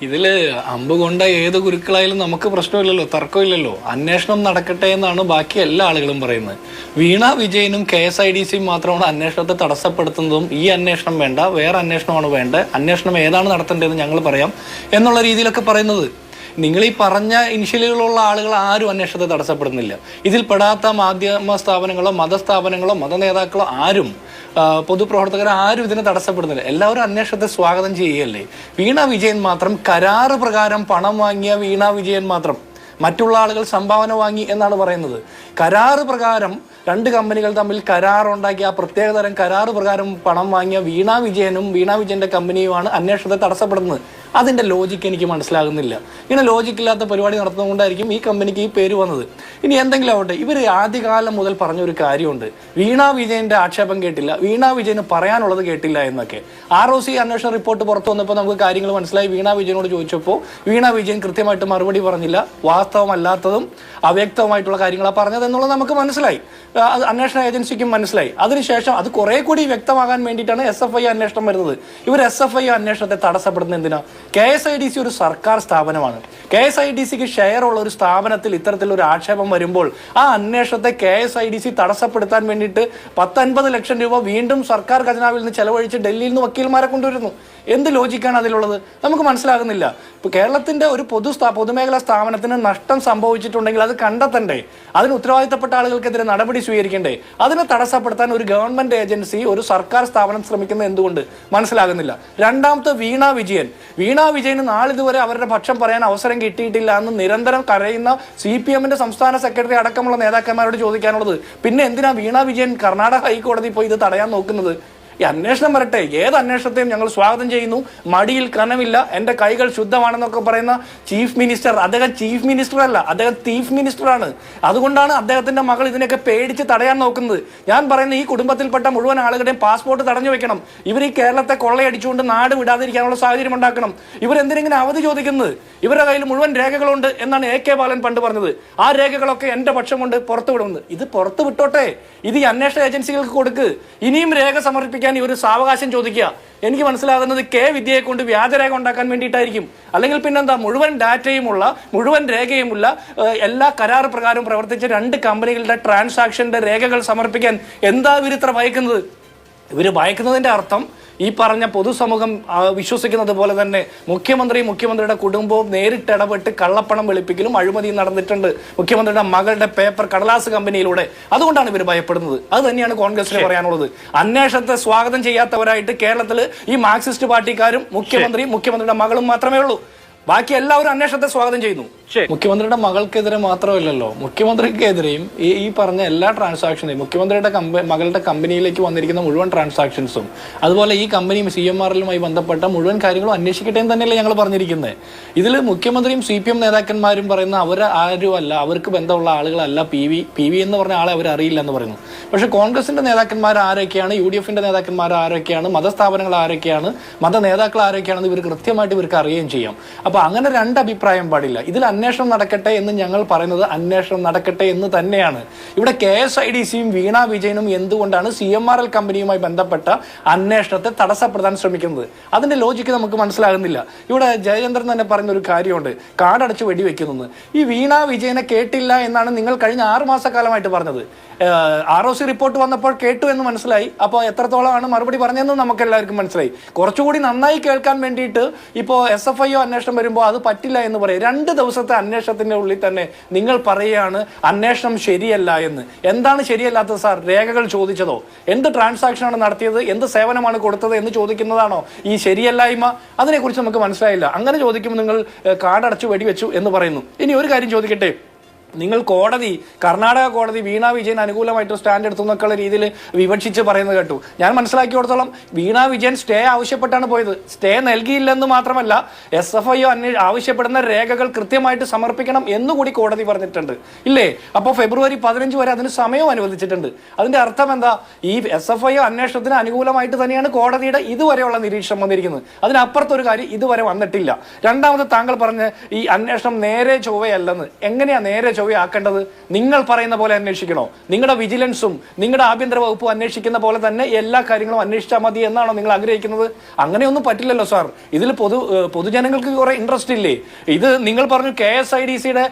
ഇതില് അമ്പ് കൊണ്ട ഏത് ഗുരുക്കളായാലും നമുക്ക് പ്രശ്നമില്ലല്ലോ, തർക്കമില്ലല്ലോ. അന്വേഷണം നടക്കട്ടെ എന്നാണ് ബാക്കി എല്ലാ ആളുകളും പറയുന്നത്. വീണ വിജയനും KSIDCയും മാത്രമാണ് അന്വേഷണത്തെ തടസ്സപ്പെടുത്തുന്നതും ഈ അന്വേഷണം വേണ്ട, വേറെ അന്വേഷണമാണ് വേണ്ടത്, അന്വേഷണം ഏതാണ് നടത്തേണ്ടതെന്ന് ഞങ്ങൾ പറയാം എന്നുള്ള രീതിയിലൊക്കെ പറയുന്നത്. നിങ്ങൾ ഈ പറഞ്ഞ ഇനിഷ്യലുകളുള്ള ആളുകൾ ആരും അന്വേഷണത്തെ തടസ്സപ്പെടുന്നില്ല. ഇതിൽ പെടാത്ത മാധ്യമ സ്ഥാപനങ്ങളോ മതസ്ഥാപനങ്ങളോ മത നേതാക്കളോ ആരും പൊതുപ്രവർത്തകർ ആരും ഇതിനെ തടസ്സപ്പെടുന്നില്ല. എല്ലാവരും അന്വേഷണത്തെ സ്വാഗതം ചെയ്യുകയല്ലേ. വീണ വിജയൻ മാത്രം കരാറ് പ്രകാരം പണം വാങ്ങിയ വീണ വിജയൻ മാത്രം, മറ്റുള്ള ആളുകൾ സംഭാവന വാങ്ങി എന്നാണ് പറയുന്നത്. കരാറ് പ്രകാരം രണ്ട് കമ്പനികൾ തമ്മിൽ കരാറുണ്ടാക്കി ആ പ്രത്യേകതരം കരാറ് പ്രകാരം പണം വാങ്ങിയ വീണ വിജയനും വീണ വിജയന്റെ കമ്പനിയുമാണ് അന്വേഷണത്തെ തടസ്സപ്പെടുന്നത്. അതിന്റെ ലോജിക്ക് എനിക്ക് മനസ്സിലാകുന്നില്ല. ഇങ്ങനെ ലോജിക്കില്ലാത്ത പരിപാടി നടത്തുന്നതുകൊണ്ടായിരിക്കും ഈ കമ്പനിക്ക് ഈ പേര് വന്നത്. ഇനി എന്തെങ്കിലും ആവട്ടെ, ഇവർ ആദ്യകാലം മുതൽ പറഞ്ഞൊരു കാര്യമുണ്ട്, വീണ വിജയന്റെ ആക്ഷേപം കേട്ടില്ല, വീണ വിജയന് പറയാനുള്ളത് കേട്ടില്ല എന്നൊക്കെ. ROC അന്വേഷണ റിപ്പോർട്ട് പുറത്തു വന്നപ്പോൾ നമുക്ക് കാര്യങ്ങൾ മനസ്സിലായി. വീണ വിജയനോട് ചോദിച്ചപ്പോൾ വീണ വിജയൻ കൃത്യമായിട്ട് മറുപടി പറഞ്ഞില്ല, വാസ്തവമല്ലാത്തതും അവ്യക്തവുമായിട്ടുള്ള കാര്യങ്ങളാണ് പറഞ്ഞത് എന്നുള്ളത് നമുക്ക് മനസ്സിലായി, അത് അന്വേഷണ ഏജൻസിക്കും മനസ്സിലായി. അതിനുശേഷം അത് കുറെ കൂടി വ്യക്തമാകാൻ വേണ്ടിയിട്ടാണ് SFI അന്വേഷണം വരുന്നത്. ഇവർ SFI അന്വേഷണത്തെ തടസ്സപ്പെടുന്നത് എന്തിനാ? KSIDC ഒരു സർക്കാർ സ്ഥാപനമാണ്. KSIDCക്ക് ഷെയർ ഉള്ള ഒരു സ്ഥാപനത്തിൽ ഇത്തരത്തിലൊരു ആക്ഷേപം വരുമ്പോൾ ആ അന്വേഷണത്തെ KSIDC തടസ്സപ്പെടുത്താൻ വേണ്ടിയിട്ട് 10-50 ലക്ഷം രൂപ വീണ്ടും സർക്കാർ ഖജനാവിൽ നിന്ന് ചെലവഴിച്ച് ഡൽഹിയിൽ നിന്ന് വക്കീൽമാരെ കൊണ്ടുവരുന്നു. എന്ത് ലോജിക്കാണ് അതിലുള്ളത്? നമുക്ക് മനസ്സിലാകുന്നില്ല. ഇപ്പൊ കേരളത്തിന്റെ ഒരു പൊതുമേഖലാ സ്ഥാപനത്തിന് നഷ്ടം സംഭവിച്ചിട്ടുണ്ടെങ്കിൽ അത് കണ്ടെത്തണ്ടേ? അതിന് ഉത്തരവാദിത്തപ്പെട്ട ആളുകൾക്കെതിരെ നടപടി സ്വീകരിക്കണ്ടേ? അതിനെ തടസ്സപ്പെടുത്താൻ ഒരു ഗവൺമെന്റ് ഏജൻസി, ഒരു സർക്കാർ സ്ഥാപനം ശ്രമിക്കുന്നത് എന്തുകൊണ്ട് മനസ്സിലാകുന്നില്ല. രണ്ടാമത്തെ വീണ വിജയന് നാളിതുവരെ അവരുടെ പക്ഷം പറയാൻ അവസരം കിട്ടിയിട്ടില്ല എന്ന് നിരന്തരം കരയുന്ന CPM സംസ്ഥാന സെക്രട്ടറി അടക്കമുള്ള നേതാക്കന്മാരോട് ചോദിക്കാനുള്ളത്, പിന്നെ എന്തിനാ വീണ വിജയൻ കർണാടക ഹൈക്കോടതി പോയി ഇത് തടയാൻ നോക്കുന്നത്? ഈ അന്വേഷണം വരട്ടെ. ഏത് അന്വേഷണത്തെയും ഞങ്ങൾ സ്വാഗതം ചെയ്യുന്നു. മടിയിൽ കനമില്ല, എൻ്റെ കൈകൾ ശുദ്ധമാണെന്നൊക്കെ പറയുന്ന ചീഫ് മിനിസ്റ്റർ, അദ്ദേഹം ചീഫ് മിനിസ്റ്റർ അല്ല, അദ്ദേഹം ചീഫ് മിനിസ്റ്ററാണ്. അതുകൊണ്ടാണ് അദ്ദേഹത്തിന്റെ മകൾ ഇതിനൊക്കെ പേടിച്ച് തടയാൻ നോക്കുന്നത്. ഞാൻ പറയുന്ന ഈ കുടുംബത്തിൽപ്പെട്ട മുഴുവൻ ആളുകളുടെയും പാസ്പോർട്ട് തടഞ്ഞു വെക്കണം. ഇവർ ഈ കേരളത്തെ കൊള്ളയടിച്ചുകൊണ്ട് നാട് വിടാതിരിക്കാനുള്ള സാഹചര്യം ഉണ്ടാക്കണം. ഇവരെന്തിനിങ്ങനെ അവധി ചോദിക്കുന്നത്? ഇവരുടെ കയ്യിൽ മുഴുവൻ രേഖകളുണ്ട് എന്നാണ് AK ബാലൻ പണ്ട് പറഞ്ഞത്. ആ രേഖകളൊക്കെ എൻ്റെ പക്ഷം കൊണ്ട് പുറത്തു വിടുന്നത്. ഇത് പുറത്തു വിട്ടോട്ടെ, ഇത് ഈ അന്വേഷണ ഏജൻസികൾക്ക് കൊടുക്ക്. ഇനിയും രേഖ സമർപ്പിക്കാൻ ഈ ഒരു സാവകാശം ചോദിക്കുക. എനിക്ക് മനസ്സിലാകുന്നത് വിദ്യയെ കൊണ്ട് വ്യാജരേഖ ഉണ്ടാക്കാൻ വേണ്ടിയിട്ടായിരിക്കും. അല്ലെങ്കിൽ പിന്നെന്താ, മുഴുവൻ ഡാറ്റയുമുള്ള മുഴുവൻ രേഖയുമുള്ള എല്ലാ കരാർ പ്രകാരവും പ്രവർത്തിച്ച രണ്ട് കമ്പനികളുടെ ട്രാൻസാക്ഷന്റെ രേഖകൾ സമർപ്പിക്കാൻ എന്താ ഇവർ ഇത്ര ഭയക്കുന്നത്? ഇവർ ഭയക്കുന്നതിന്റെ അർത്ഥം ഈ പറഞ്ഞ പൊതുസമൂഹം വിശ്വസിക്കുന്നത് പോലെ തന്നെ മുഖ്യമന്ത്രിയുടെ കുടുംബവും നേരിട്ട് ഇടപെട്ട് കള്ളപ്പണം വെളുപ്പിക്കലും അഴിമതിയും നടന്നിട്ടുണ്ട് മുഖ്യമന്ത്രിയുടെ മകളുടെ പേപ്പർ കടലാസ് കമ്പനിയിലൂടെ. അതുകൊണ്ടാണ് ഇവർ ഭയപ്പെടുന്നത്. അത് തന്നെയാണ് കോൺഗ്രസിന് പറയാനുള്ളത്. അന്വേഷണത്തെ സ്വാഗതം ചെയ്യാത്തവരായിട്ട് കേരളത്തിൽ ഈ മാർക്സിസ്റ്റ് പാർട്ടിക്കാരും മുഖ്യമന്ത്രിയുടെ മകളും മാത്രമേ ഉള്ളൂ. ബാക്കി എല്ലാവരും അന്വേഷണത്തെ സ്വാഗതം ചെയ്യുന്നു. മുഖ്യമന്ത്രിയുടെ മകൾക്കെതിരെ മാത്രമല്ലല്ലോ, മുഖ്യമന്ത്രിക്കെതിരെയും ഈ പറഞ്ഞ എല്ലാ ട്രാൻസാക്ഷനെയും, മുഖ്യമന്ത്രിയുടെ മകളുടെ കമ്പനിയിലേക്ക് വന്നിരിക്കുന്ന മുഴുവൻ ട്രാൻസാക്ഷൻസും, അതുപോലെ ഈ കമ്പനിയും CMRലുമായി ബന്ധപ്പെട്ട മുഴുവൻ കാര്യങ്ങളും അന്വേഷിക്കട്ടെ എന്ന് തന്നെയല്ലേ ഞങ്ങൾ പറഞ്ഞിരിക്കുന്നത്. ഇതിൽ മുഖ്യമന്ത്രിയും CPM നേതാക്കന്മാരും പറയുന്ന അവർ ആരും അല്ല, അവർക്ക് ബന്ധമുള്ള ആളുകളല്ല, PV എന്ന് പറഞ്ഞ ആളെ അവർ അറിയില്ല എന്ന് പറയുന്നു. പക്ഷെ കോൺഗ്രസിന്റെ നേതാക്കന്മാർ ആരൊക്കെയാണ്, UDFന്റെ നേതാക്കന്മാർ ആരൊക്കെയാണ്, മതസ്ഥാപനങ്ങൾ ആരൊക്കെയാണ്, മത നേതാക്കൾ ആരൊക്കെയാണെന്ന് ഇവർ കൃത്യമായിട്ട് ഇവർക്ക് അറിയുകയും ചെയ്യാം. അപ്പൊ അങ്ങനെ രണ്ട് അഭിപ്രായം പാടില്ല. ഇതിൽ അന്വേഷണം നടക്കട്ടെ എന്ന് ഞങ്ങൾ പറയുന്നത് അന്വേഷണം നടക്കട്ടെ എന്ന് തന്നെയാണ്. ഇവിടെ KSIDCയും വീണ വിജയനും എന്തുകൊണ്ടാണ് CMRL കമ്പനിയുമായി ബന്ധപ്പെട്ട അന്വേഷണത്തെ തടസ്സപ്പെടുത്താൻ ശ്രമിക്കുന്നത്? അതിന്റെ ലോജിക്ക് നമുക്ക് മനസ്സിലാകുന്നില്ല. ഇവിടെ ജയചന്ദ്രൻ തന്നെ പറയുന്ന ഒരു കാര്യമുണ്ട്, കാടടച്ച് വെടിവെക്കുന്നു. ഈ വീണ വിജയനെ കേട്ടില്ല എന്നാണ് നിങ്ങൾ കഴിഞ്ഞ 6 മാസക്കാലമായിട്ട് പറഞ്ഞത്. ROC റിപ്പോർട്ട് വന്നപ്പോൾ കേട്ടു എന്ന് മനസ്സിലായി. അപ്പോൾ എത്രത്തോളമാണ് മറുപടി പറഞ്ഞതെന്ന് നമുക്ക് എല്ലാവർക്കും മനസ്സിലായി. കുറച്ചുകൂടി നന്നായി കേൾക്കാൻ വേണ്ടിയിട്ട് ഇപ്പോൾ SFIO അന്വേഷണം വരുമ്പോൾ അത് പറ്റില്ല എന്ന് പറയും. 2 ദിവസത്തെ അന്വേഷണത്തിന്റെ ഉള്ളിൽ തന്നെ നിങ്ങൾ പറയുകയാണ് അന്വേഷണം ശരിയല്ല എന്ന്. എന്താണ് ശരിയല്ലാത്തത് സാർ? രേഖകൾ ചോദിച്ചതോ? എന്ത് ട്രാൻസാക്ഷനാണ് നടത്തിയത്, എന്ത് സേവനമാണ് കൊടുത്തത് എന്ന് ചോദിക്കുന്നതാണോ ഈ ശരിയല്ലായ്മ? അതിനെക്കുറിച്ച് നമുക്ക് മനസ്സിലായില്ല. അങ്ങനെ ചോദിക്കുമ്പോൾ നിങ്ങൾ കാടടച്ചു വെടിവെച്ചു എന്ന് പറയുന്നു. ഇനി ഒരു കാര്യം ചോദിക്കട്ടെ, നിങ്ങൾ കർണാടക കോടതി വീണ വിജയൻ അനുകൂലമായിട്ട് സ്റ്റാൻഡ് എടുത്തു എന്നൊക്കെയുള്ള രീതിയിൽ വിവക്ഷിച്ച് പറയുന്നത് കേട്ടു. ഞാൻ മനസ്സിലാക്കിയോടത്തോളം വീണ വിജയൻ സ്റ്റേ ആവശ്യപ്പെട്ടാണ് പോയത്. സ്റ്റേ നൽകിയില്ലെന്ന് മാത്രമല്ല, SFIO ആവശ്യപ്പെടുന്ന രേഖകൾ കൃത്യമായിട്ട് സമർപ്പിക്കണം എന്നുകൂടി കോടതി പറഞ്ഞിട്ടുണ്ട്, ഇല്ലേ? അപ്പോൾ ഫെബ്രുവരി 15 വരെ അതിന് സമയവും അനുവദിച്ചിട്ടുണ്ട്. അതിന്റെ അർത്ഥം എന്താ? ഈ SFIO അന്വേഷണത്തിന് അനുകൂലമായിട്ട് തന്നെയാണ് കോടതിയുടെ ഇതുവരെയുള്ള നിരീക്ഷണം വന്നിരിക്കുന്നത്. അതിനപ്പുറത്തൊരു കാര്യം ഇതുവരെ വന്നിട്ടില്ല. രണ്ടാമത് താങ്കൾ പറഞ്ഞ ഈ അന്വേഷണം നേരെ ചൊവ്വയല്ലെന്ന്. എങ്ങനെയാ നേരെ ചൊവ്വയാക്കേണ്ടത്? നിങ്ങൾ പറയുന്ന പോലെ അന്വേഷിക്കണോ? നിങ്ങളുടെ വിജിലൻസും നിങ്ങളുടെ ആഭ്യന്തര വകുപ്പും അന്വേഷിക്കുന്ന പോലെ തന്നെ എല്ലാ കാര്യങ്ങളും അന്വേഷിച്ചാൽ മതി എന്നാണോ നിങ്ങൾ ആഗ്രഹിക്കുന്നത്? അങ്ങനെയൊന്നും പറ്റില്ലല്ലോ സാർ. ഇതിൽ പൊതുജനങ്ങൾക്ക് കുറെ ഇൻട്രസ്റ്റ് ഇല്ലേ? ഇത് നിങ്ങൾ പറഞ്ഞു KSIDCയുടെ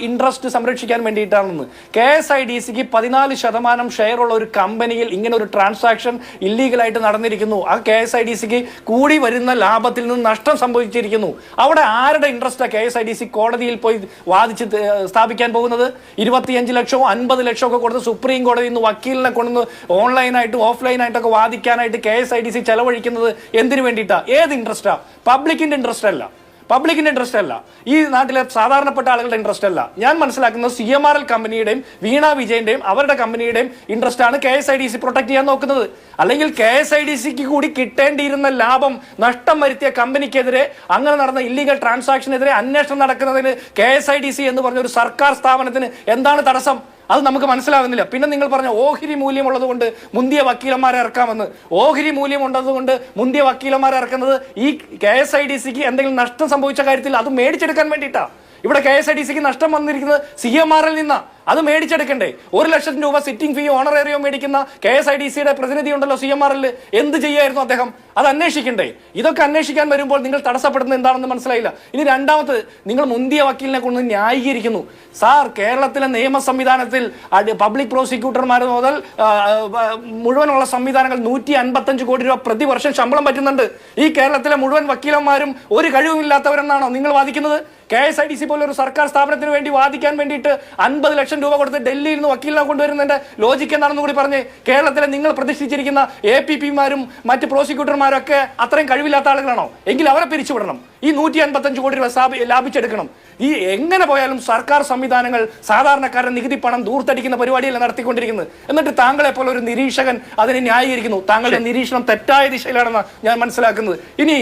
ഇൻട്രസ്റ്റ് സംരക്ഷിക്കാൻ വേണ്ടിയിട്ടാണെന്ന്. KSIDCക്ക് 14% ഷെയർ ഉള്ള ഒരു കമ്പനിയിൽ ഇങ്ങനെ ഒരു ട്രാൻസാക്ഷൻ ഇല്ലീഗലായിട്ട് നടന്നിരിക്കുന്നു. ആ KSIDCക്ക് കൂടി വരുന്ന ലാഭത്തിൽ നിന്ന് നഷ്ടം സംഭവിച്ചിരിക്കുന്നു. അവിടെ ആരുടെ ഇൻട്രസ്റ്റാ KSIDC കോടതിയിൽ പോയി വാദിച്ച് സ്ഥാപിക്കാൻ പോകുന്നത്? 25 ലക്ഷവും 50 ലക്ഷവും ഒക്കെ കൊടുത്ത് സുപ്രീം കോടതിയിൽ നിന്ന് വക്കീലിനെ കൊണ്ടുവന്ന് ഓൺലൈനായിട്ടും ഓഫ്ലൈനായിട്ടൊക്കെ വാദിക്കാനായിട്ട് KSIDC ചെലവഴിക്കുന്നത് എന്തിനു വേണ്ടിയിട്ടാ? ഏത് ഇൻട്രസ്റ്റാ? പബ്ലിക്കിന്റെ ഇൻട്രസ്റ്റ് അല്ല, പബ്ലിക്കിന്റെ ഇൻട്രസ്റ്റ് അല്ല, ഈ നാട്ടിലെ സാധാരണപ്പെട്ട ആളുകളുടെ ഇൻട്രസ്റ്റ് അല്ല. ഞാൻ മനസ്സിലാക്കുന്നത് CMRL കമ്പനിയുടെയും വീണ വിജയന്റെയും അവരുടെ കമ്പനിയുടെയും ഇൻട്രസ്റ്റ് ആണ് KSIDC പ്രൊട്ടക്ട് ചെയ്യാൻ നോക്കുന്നത്. അല്ലെങ്കിൽ KSIDCക്ക് കൂടി കിട്ടേണ്ടിയിരുന്ന ലാഭം നഷ്ടം വരുത്തിയ കമ്പനിക്കെതിരെ, അങ്ങനെ നടന്ന ഇല്ലീഗൽ ട്രാൻസാക്ഷനെതിരെ അന്വേഷണം നടക്കുന്നതിന് KSIDC എന്ന് പറഞ്ഞ ഒരു സർക്കാർ സ്ഥാപനത്തിന് എന്താണ് തടസ്സം? അത് നമുക്ക് മനസ്സിലാകുന്നില്ല. പിന്നെ നിങ്ങൾ പറഞ്ഞ ഓഹരി മൂല്യമുള്ളത് കൊണ്ട് മുന്തിയ വക്കീലന്മാരെ ഇറക്കാമെന്ന്. ഓഹരി മൂല്യം ഉള്ളതുകൊണ്ട് മുന്തിയ വക്കീലന്മാരെ ഇറക്കുന്നത് ഈ KSIDCക്ക് എന്തെങ്കിലും നഷ്ടം സംഭവിച്ച കാര്യത്തിൽ അത് മേടിച്ചെടുക്കാൻ വേണ്ടിയിട്ടാ. ഇവിടെ KSIDCക്ക് നഷ്ടം വന്നിരിക്കുന്നത് CMRL നിന്നാ. അത് മേടിച്ചെടുക്കണ്ടേ? 1 ലക്ഷം രൂപ സിറ്റിംഗ് ഫീ ഓണറേറിയോ മേടിക്കുന്ന KSIDCയുടെ പ്രതിനിധി ഉണ്ടല്ലോ CMRL, എന്ത് ചെയ്യായിരുന്നു അദ്ദേഹം? അത് അന്വേഷിക്കണ്ടേ? ഇതൊക്കെ അന്വേഷിക്കാൻ വരുമ്പോൾ നിങ്ങൾ തടസ്സപ്പെടുന്നത് എന്താണെന്ന് മനസ്സിലായില്ല. ഇനി രണ്ടാമത്, നിങ്ങൾ മുന്തിയ വക്കീലിനെ കൊണ്ട് ന്യായീകരിക്കുന്നു. സാർ, കേരളത്തിലെ നിയമ സംവിധാനത്തിൽ പബ്ലിക് പ്രോസിക്യൂട്ടർമാർ മുതൽ മുഴുവനുള്ള സംവിധാനങ്ങൾ 155 കോടി രൂപ പ്രതിവർഷം ശമ്പളം പറ്റുന്നുണ്ട്. ഈ കേരളത്തിലെ മുഴുവൻ വക്കീലന്മാരും ഒരു കഴിവുമില്ലാത്തവരെന്നാണോ നിങ്ങൾ വാദിക്കുന്നത്? KSIDC പോലെ ഒരു സർക്കാർ സ്ഥാപനത്തിന് വേണ്ടി വാദിക്കാൻ വേണ്ടിയിട്ട് 50 ലക്ഷം രൂപ കൊടുത്ത് ഡൽഹിയിൽ നിന്ന് വക്കീലിനെ കൊണ്ടുവരുന്നതിന്റെ ലോജിക്ക് എന്താണെന്ന് കൂടി പറഞ്ഞ്. കേരളത്തിലെ നിങ്ങൾ പ്രതിഷ്ഠിച്ചിരിക്കുന്ന APPമാരും മറ്റ് പ്രോസിക്യൂട്ടർമാരും ഒക്കെ അത്രയും കഴിവില്ലാത്ത ആളുകളാണോ? എങ്കിൽ അവരെ പിരിച്ചുവിടണം. ഈ 155 കോടി രൂപ ലാഭിച്ചെടുക്കണം. ഈ എങ്ങനെ പോയാലും സർക്കാർ സംവിധാനങ്ങൾ സാധാരണക്കാരൻ നികുതി പണം ദൂർത്തടിക്കുന്ന പരിപാടിയല്ല നടത്തിക്കൊണ്ടിരിക്കുന്നത്. എന്നിട്ട് താങ്കളെ പോലെ ഒരു നിരീക്ഷകൻ അതിനെ ന്യായീകരിക്കുന്നു. താങ്കളുടെ നിരീക്ഷണം തെറ്റായ ദിശയിലാണെന്ന് ഞാൻ മനസ്സിലാക്കുന്നത്. ഇനി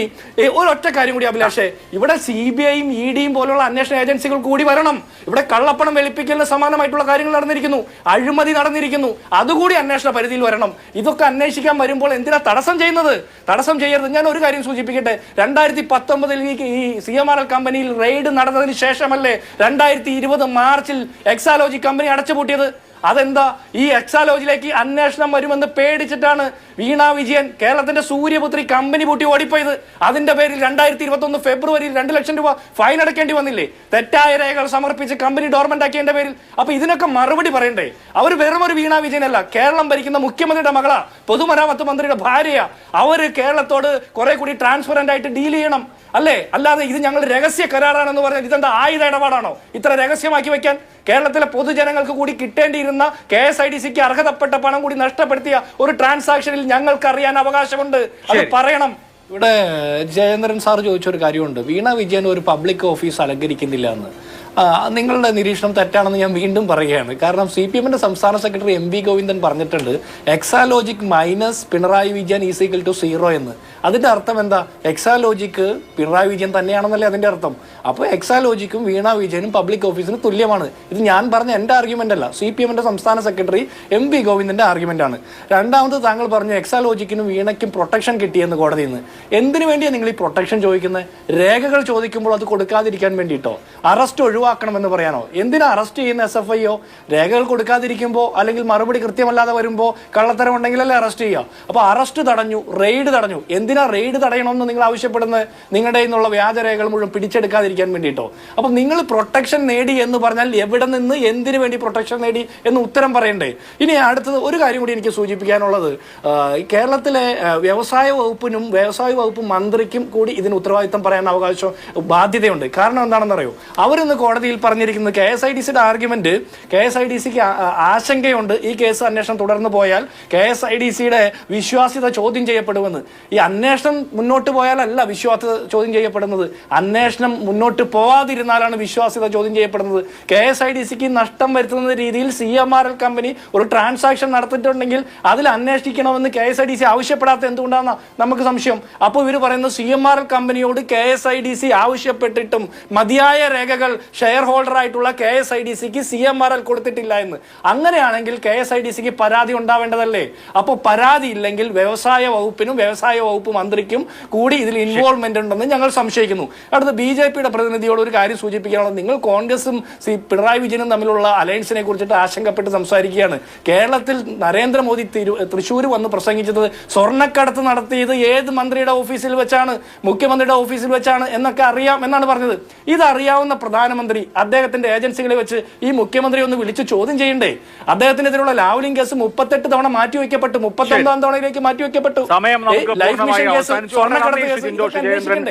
ഒരൊറ്റ കാര്യം കൂടി അഭിലാഷേ, ഇവിടെ CBIയും EDയും പോലുള്ള അന്വേഷണ ഏജൻസികൾ കൂടി വരണം. ഇവിടെ കള്ളപ്പണം വെളുപ്പിക്കലിന് സമാനമായിട്ടുള്ള കാര്യങ്ങൾ നടന്നിരിക്കുന്നു, അഴിമതി നടന്നിരിക്കുന്നു, അതുകൂടി അന്വേഷണ പരിധിയിൽ വരണം. ഇതൊക്കെ അന്വേഷിക്കാൻ വരുമ്പോൾ എന്തിനാ തടസ്സം ചെയ്യുന്നത്? തടസ്സം ചെയ്യരുത്. ഞാൻ ഒരു കാര്യം സൂചിപ്പിക്കട്ടെ. 2019 ഈ CMRL കമ്പനിയിൽ റെയ്ഡ് നടന്നതിന് ശേഷമല്ലേ 2020 മാർച്ചിൽ എക്സാലോജി കമ്പനി അടച്ചുപൂട്ടിയത്? അതെന്താ? ഈ എക്സാലോജിലേക്ക് അന്വേഷണം വരുമെന്ന് പേടിച്ചിട്ടാണ് വീണ വിജയൻ കേരളത്തിന്റെ സൂര്യപുത്രി കമ്പനി പൂട്ടി ഓടിപ്പോയത്. അതിന്റെ പേരിൽ 2021 ഫെബ്രുവരിയിൽ 2 ലക്ഷം രൂപ ഫൈൻ അടക്കേണ്ടി വന്നില്ലേ? തെറ്റായ രേഖകൾ സമർപ്പിച്ച് കമ്പനി ഡോർമെന്റ് ആക്കിയതിന്റെ പേരിൽ. അപ്പൊ ഇതിനൊക്കെ മറുപടി പറയണ്ടേ? അവർ വെറും ഒരു വീണ വിജയനല്ല, കേരളം ഭരിക്കുന്ന മുഖ്യമന്ത്രിയുടെ മകളാ, പൊതുമരാമത്ത് മന്ത്രിയുടെ ഭാര്യയാ. അവര് കേരളത്തോട് കുറെ കൂടി ട്രാൻസ്പെറന്റ് ആയിട്ട് ഡീൽ ചെയ്യണം, അല്ലേ? അല്ലാതെ ഇത് ഞങ്ങൾ രഹസ്യ കരാറാണെന്ന് പറഞ്ഞാൽ ഇതെന്താ ആയുധ ഇടപാടാണോ ഇത്ര രഹസ്യമാക്കി വെക്കാൻ? കേരളത്തിലെ പൊതുജനങ്ങൾക്ക് കൂടി കിട്ടേണ്ടിയിരുന്ന KSIDCക്ക് അർഹതപ്പെട്ട പണം കൂടി നഷ്ടപ്പെടുത്തിയ ഒരു ട്രാൻസാക്ഷനിൽ ഞങ്ങൾക്ക് അറിയാൻ അവകാശമുണ്ട്. അത് പറയണം. ഇവിടെ ജയേന്ദ്രൻ സാർ ചോദിച്ചൊരു കാര്യമുണ്ട്, വീണ വിജയൻ ഒരു പബ്ലിക് ഓഫീസ് അലങ്കരിക്കുന്നില്ല എന്ന്. നിങ്ങളുടെ നിരീക്ഷണം തെറ്റാണെന്ന് ഞാൻ വീണ്ടും പറയുകയാണ്. കാരണം CPMന്റെ സംസ്ഥാന സെക്രട്ടറി MV ഗോവിന്ദൻ പറഞ്ഞിട്ടുണ്ട് എക്സാലോജിക് മൈനസ് പിണറായി വിജയൻ =0 എന്ന്. അതിന്റെ അർത്ഥം എന്താ? എക്സാലോജിക്ക് പിണറായി വിജയൻ തന്നെയാണെന്നല്ലേ അതിന്റെ അർത്ഥം. അപ്പോൾ എക്സാലോജിക്കും വീണ വിജയനും പബ്ലിക് ഓഫീസിന് തുല്യമാണ്. ഇത് ഞാൻ പറഞ്ഞ എന്റെ ആർഗ്യുമെന്റ് അല്ല, CPMന്റെ സംസ്ഥാന സെക്രട്ടറി MV ഗോവിന്ദന്റെ ആർഗ്യുമെന്റ് ആണ്. രണ്ടാമത്, താങ്കൾ പറഞ്ഞു എക്സാലോജിക്കിനും വീണയ്ക്കും പ്രൊട്ടക്ഷൻ കിട്ടിയെന്ന് കോടതിയിൽ നിന്ന്. എന്തിനു വേണ്ടിയാണ് നിങ്ങൾ ഈ പ്രൊട്ടക്ഷൻ ചോദിക്കുന്നത്? രേഖകൾ ചോദിക്കുമ്പോൾ അത് കൊടുക്കാതിരിക്കാൻ വേണ്ടിയിട്ടോ? അറസ്റ്റ് ഒഴിവാക്കണമെന്ന് പറയാനോ? എന്തിനാ അറസ്റ്റ് ചെയ്യുന്ന SFIO? രേഖകൾ കൊടുക്കാതിരിക്കുമ്പോൾ അല്ലെങ്കിൽ മറുപടി കൃത്യമല്ലാതെ വരുമ്പോൾ കള്ളത്തരം ഉണ്ടെങ്കിലല്ലേ അറസ്റ്റ് ചെയ്യുക. അപ്പോൾ അറസ്റ്റ് തടഞ്ഞു, റെയ്ഡ് തടഞ്ഞു. എന്തിനാ റെയ്ഡ് തടയണമെന്ന് നിങ്ങൾ ആവശ്യപ്പെടുന്നത്? നിങ്ങളുടെ നിന്നുള്ള വ്യാജരേഖകൾ മുഴുവൻ പിടിച്ചെടുക്കാതിരിക്കാൻ വേണ്ടിയിട്ടോ? അപ്പം നിങ്ങൾ പ്രൊട്ടക്ഷൻ നേടി എന്ന് പറഞ്ഞാൽ എവിടെ നിന്ന് എന്തിനു വേണ്ടി പ്രൊട്ടക്ഷൻ നേടി എന്ന് ഉത്തരം പറയണ്ടേ? ഇനി അടുത്തത് ഒരു കാര്യം കൂടി എനിക്ക് സൂചിപ്പിക്കാനുള്ളത്, കേരളത്തിലെ വ്യവസായ വകുപ്പിനും വ്യവസായ വകുപ്പ് മന്ത്രിക്കും കൂടി ഇതിന് ഉത്തരവാദിത്തം പറയാൻ അവകാശം ബാധ്യതയുണ്ട്. കാരണം എന്താണെന്നറിയോ? അവരിന്ന് കോടതിയിൽ പറഞ്ഞിരിക്കുന്നത് KSIDCയുടെ ആർഗ്യുമെന്റ്, KSIDCക്ക് ആശങ്കയുണ്ട് ഈ കേസ് അന്വേഷണം തുടർന്ന് പോയാൽ KSIDCയുടെ വിശ്വാസ്യത ചോദ്യം ചെയ്യപ്പെടുമെന്ന്. ഈ അന്വേഷണം മുന്നോട്ട് പോയാലല്ല വിശ്വാസ്യത ചോദ്യം ചെയ്യപ്പെടുന്നത്, അന്വേഷണം മുന്നോട്ട് പോവാതിരുന്നാലാണ് വിശ്വാസ്യത ചോദ്യം ചെയ്യപ്പെടുന്നത്. KSIDCക്ക് നഷ്ടം വരുത്തുന്ന രീതിയിൽ CMRL കമ്പനി ഒരു ട്രാൻസാക്ഷൻ നടത്തിയിട്ടുണ്ടെങ്കിൽ അതിൽ അന്വേഷിക്കണമെന്ന് KSIDC ആവശ്യപ്പെടാത്ത എന്തുകൊണ്ടാണ് നമുക്ക് സംശയം. അപ്പോൾ ഇവർ പറയുന്നത് CMRL കമ്പനിയോട് KSIDC ആവശ്യപ്പെട്ടിട്ടും മതിയായ രേഖകൾ ഷെയർ ഹോൾഡർ ആയിട്ടുള്ള KSIDCക്ക് CMRL കൊടുത്തിട്ടില്ല എന്ന്. അങ്ങനെയാണെങ്കിൽ KSIDCക്ക് പരാതി ഉണ്ടാവേണ്ടതല്ലേ? അപ്പോൾ പരാതി ഇല്ലെങ്കിൽ വ്യവസായ വകുപ്പിനും വ്യവസായ വകുപ്പ് വകുപ്പ് മന്ത്രിക്കും കൂടി ഇതിൽ ഇൻവോൾവ്മെന്റ് ഉണ്ടെന്ന് ഞങ്ങൾ സംശയിക്കുന്നു. അടുത്ത ബി.ജെ.പിയുടെ പ്രതിനിധിയോട് ഒരു കാര്യം സൂചിപ്പിക്കാനുള്ളത്, നിങ്ങൾ കോൺഗ്രസും പിണറായി വിജയനും തമ്മിലുള്ള അലയൻസിനെ കുറിച്ചിട്ട് ആശങ്കപ്പെട്ട് സംസാരിക്കുകയാണ്. കേരളത്തിൽ നരേന്ദ്രമോദി തൃശ്ശൂർ വന്ന് പ്രസംഗിച്ചത് സ്വർണ്ണക്കടത്ത് നടത്തിയത് ഏത് മന്ത്രിയുടെ ഓഫീസിൽ വെച്ചാണ്, മുഖ്യമന്ത്രിയുടെ ഓഫീസിൽ വെച്ചാണ് എന്നൊക്കെ അറിയാം എന്നാണ് പറഞ്ഞത്. ഇതറിയാവുന്ന പ്രധാനമന്ത്രി അദ്ദേഹത്തിന്റെ ഏജൻസികളെ വെച്ച് ഈ മുഖ്യമന്ത്രി ഒന്ന് വിളിച്ച് ചോദ്യം ചെയ്യണ്ടേ? അദ്ദേഹത്തിനെതിരെയുള്ള ലാവ്ലിംഗ് കേസ് 38 തവണ മാറ്റിവെക്കപ്പെട്ടു, 39 തവണയിലേക്ക് മാറ്റിവെക്കപ്പെട്ടു. സമയം നമുക്ക് ലൈഫ് മിഷൻ കേസ്, സ്വർണ്ണക്കടത്ത് കേസ്, ജിൻഡോ ശിവചന്ദ്രൻ